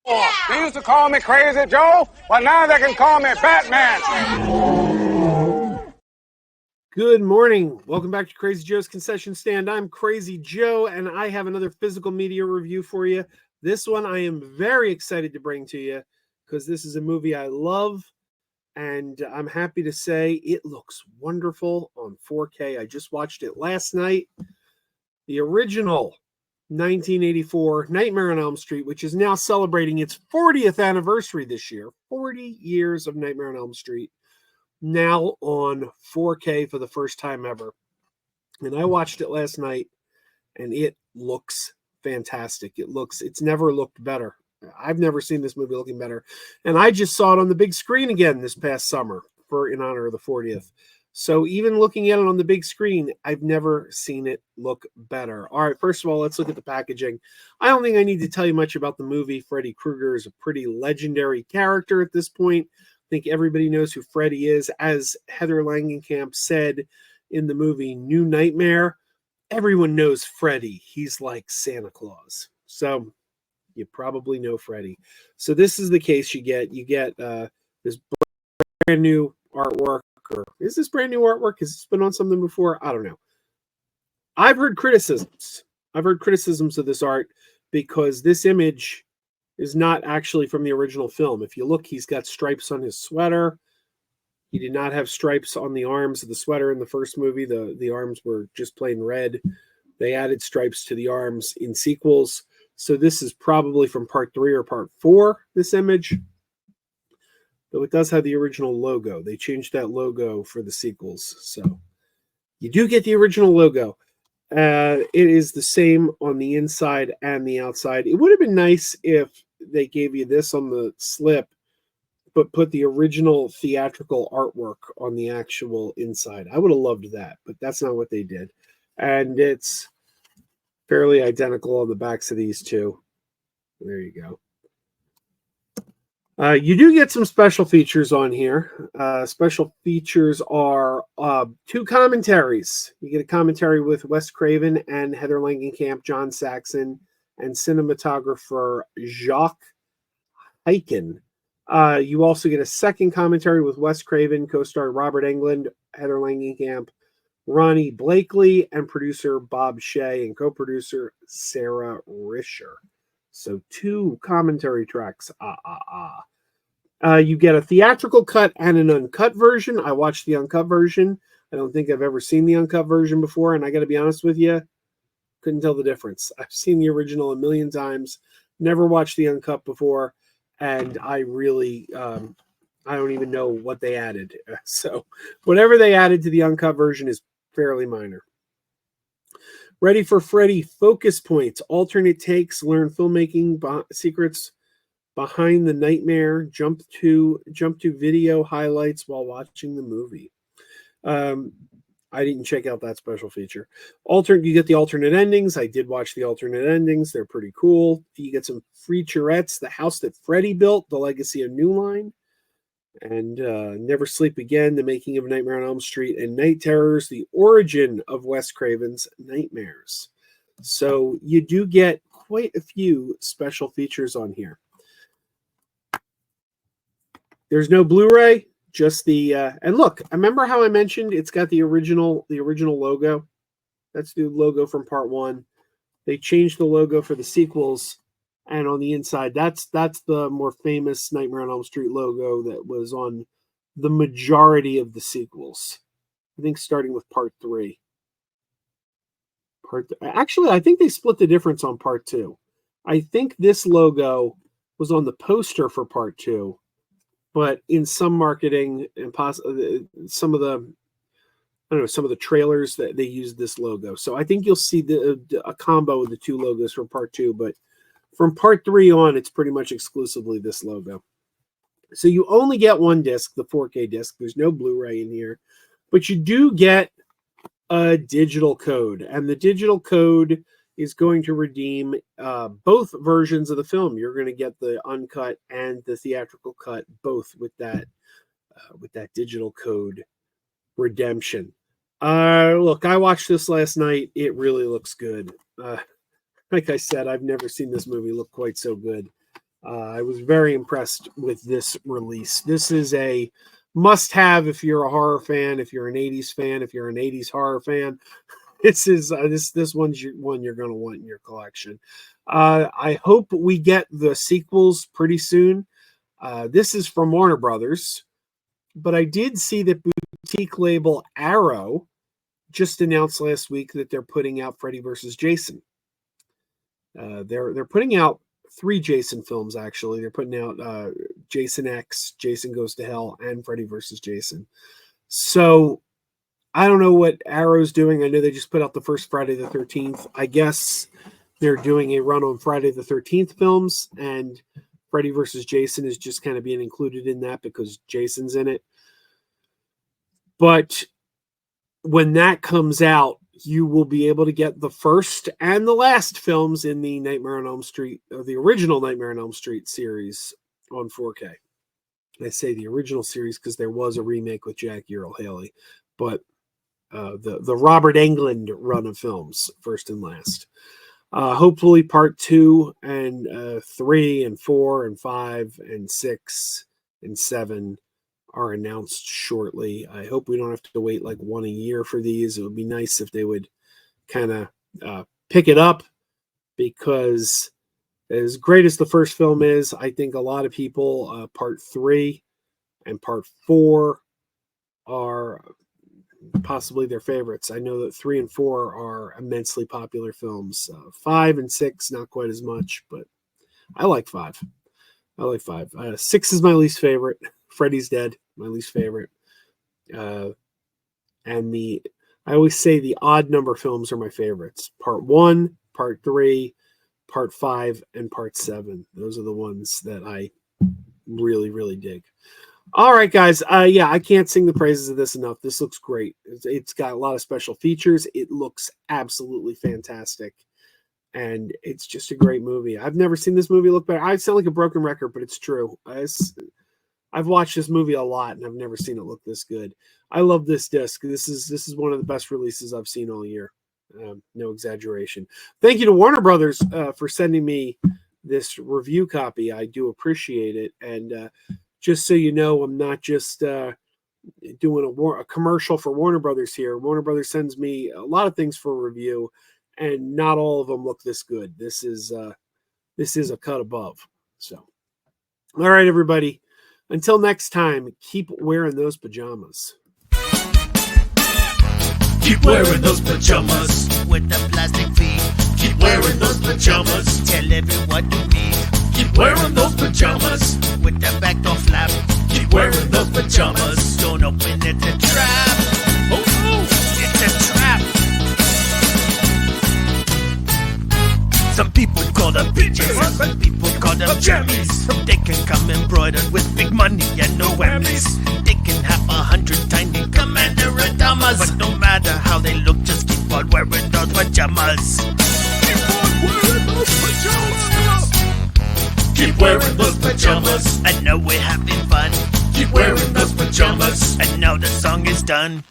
They used to call me Crazy Joe, but now they can call me Batman. Good morning. Welcome back to Crazy Joe's Concession Stand. I'm Crazy Joe, and I have another physical media review for you. This one I am very excited to bring to you because this is a movie I love, and I'm happy to say it looks wonderful on 4K. I just watched it last night. The original 1984 Nightmare on Elm Street, which is now celebrating its 40th anniversary this year. 40 years of Nightmare on Elm Street. Now on 4K for the first time ever. And I watched it last night and it looks fantastic. It's never looked better. I've never seen this movie looking better. And I just saw it on the big screen again this past summer in honor of the 40th. So even looking at it on the big screen, I've never seen it look better. All right, first of all, let's look at the packaging. I don't think I need to tell you much about the movie. Freddy Krueger is a pretty legendary character at this point. I think everybody knows who Freddy is. As Heather Langenkamp said in the movie New Nightmare, everyone knows Freddy. He's like Santa Claus. So you probably know Freddy. So this is the case you get. You get this brand new artwork. Or is this brand new artwork? Has this been on something before? I don't know. I've heard criticisms. I've heard criticisms of this art because this image is not actually from the original film. If you look, he's got stripes on his sweater. He did not have stripes on the arms of the sweater in the first movie. The arms were just plain red. They added stripes to the arms in sequels. So this is probably from part 3 or part 4, this image. Though it does have the original logo. They changed that logo for the sequels. So you do get the original logo. It is the same on the inside and the outside. It would have been nice if they gave you this on the slip, but put the original theatrical artwork on the actual inside. I would have loved that, but that's not what they did. And it's fairly identical on the backs of these two. There you go. You do get some special features on here. Special features are 2 commentaries. You get a commentary with Wes Craven and Heather Langenkamp, John Saxon, and cinematographer Jacques Hyken. You also get a second commentary with Wes Craven, co-star Robert Englund, Heather Langenkamp, Ronnie Blakely, and producer Bob Shea, and co-producer Sarah Risher. So 2 commentary tracks. You get a theatrical cut and an uncut version. I watched the uncut version. I don't think I've ever seen the uncut version before, and I got to be honest with you, couldn't tell the difference. I've seen the original a million times, never watched the uncut before, and I really, I don't even know what they added. So whatever they added to the uncut version is fairly minor. Ready for Freddy focus points, alternate takes, learn filmmaking secrets behind the nightmare, jump to video highlights while watching the movie. I didn't check out that special feature. You get the alternate endings. I did watch the alternate endings. They're pretty cool. You get some featurettes, The House That Freddy Built, The Legacy of New Line, and Never Sleep Again, The Making of Nightmare on Elm Street, and Night Terrors, The Origin of Wes Craven's Nightmares. So you do get quite a few special features on here. There's no Blu-ray, just the and look, I remember how I mentioned it's got the original logo. That's the logo from part 1. They changed the logo for the sequels, and on the inside, that's the more famous Nightmare on Elm Street logo that was on the majority of the sequels. I think starting with part 3. Actually, I think they split the difference on part 2. I think this logo was on the poster for part 2. But in some marketing and some of the trailers that they used this logo. So I think you'll see a combo of the 2 logos from part 2. But from part 3 on, it's pretty much exclusively this logo. So you only get 1 disc, the 4K disc. There's no Blu-ray in here, but you do get a digital code, and the digital code is going to redeem both versions of the film. You're going to get the uncut and the theatrical cut, both with that digital code redemption. Look, I watched this last night. It really looks good. Like I said, I've never seen this movie look quite so good. I was very impressed with this release. This is a must-have if you're a horror fan, if you're an 80s fan, if you're an 80s horror fan. This one's one you're going to want in your collection. I hope we get the sequels pretty soon. This is from Warner Brothers, but I did see that boutique label Arrow just announced last week that they're putting out Freddy vs. Jason. They're putting out 3 Jason films, actually. They're putting out Jason X, Jason Goes to Hell, and Freddy vs. Jason. So I don't know what Arrow's doing. I know they just put out the first Friday the 13th. I guess they're doing a run on Friday the 13th films, and Freddy vs. Jason is just kind of being included in that because Jason's in it. But when that comes out, you will be able to get the first and the last films in the Nightmare on Elm Street, or the original Nightmare on Elm Street series on 4K. I say the original series because there was a remake with Jackie Earle Haley, but the Robert Englund run of films, first and last. Hopefully part 2 and 3 and 4 and 5 and 6 and 7 are announced shortly. I hope we don't have to wait like one a year for these. It would be nice if they would kind of pick it up, because as great as the first film is, I think a lot of people, part 3 and part 4 are possibly their favorites. I know that 3 and 4 are immensely popular films. 5 and 6, not quite as much, but I like 5. 6 is my least favorite. Freddy's Dead, my least favorite. And I always say the odd number films are my favorites. Part 1, part 3, part 5, and part 7. Those are the ones that I really, really dig. All right, guys. Yeah, I can't sing the praises of this enough. This looks great. It's got a lot of special features. It looks absolutely fantastic. And it's just a great movie. I've never seen this movie look better. I sound like a broken record, but it's true. I've watched this movie a lot, and I've never seen it look this good. I love this disc. This is one of the best releases I've seen all year. No exaggeration. Thank you to Warner Brothers for sending me this review copy. I do appreciate it. And just so you know, I'm not just doing a commercial for Warner Brothers here. Warner Brothers sends me a lot of things for review, and not all of them look this good. This is a cut above. So, all right, everybody. Until next time, keep wearing those pajamas. Keep wearing those pajamas with the plastic feet. Keep wearing those pajamas. Tell everyone you meet. Keep wearing those pajamas with the back door flap. Keep wearing those pajamas. Don't open it, a trap. Oh no, it's a trap. Some people call them PJs, some people call them jammies. They can come embroidered with big money and no whammies. They can have 100 tiny commander pajamas, but no matter how they look, just keep on wearing those pajamas. Keep on wearing those pajamas. Keep wearing those pajamas. I know we're having fun. Keep wearing those pajamas. And now the song is done.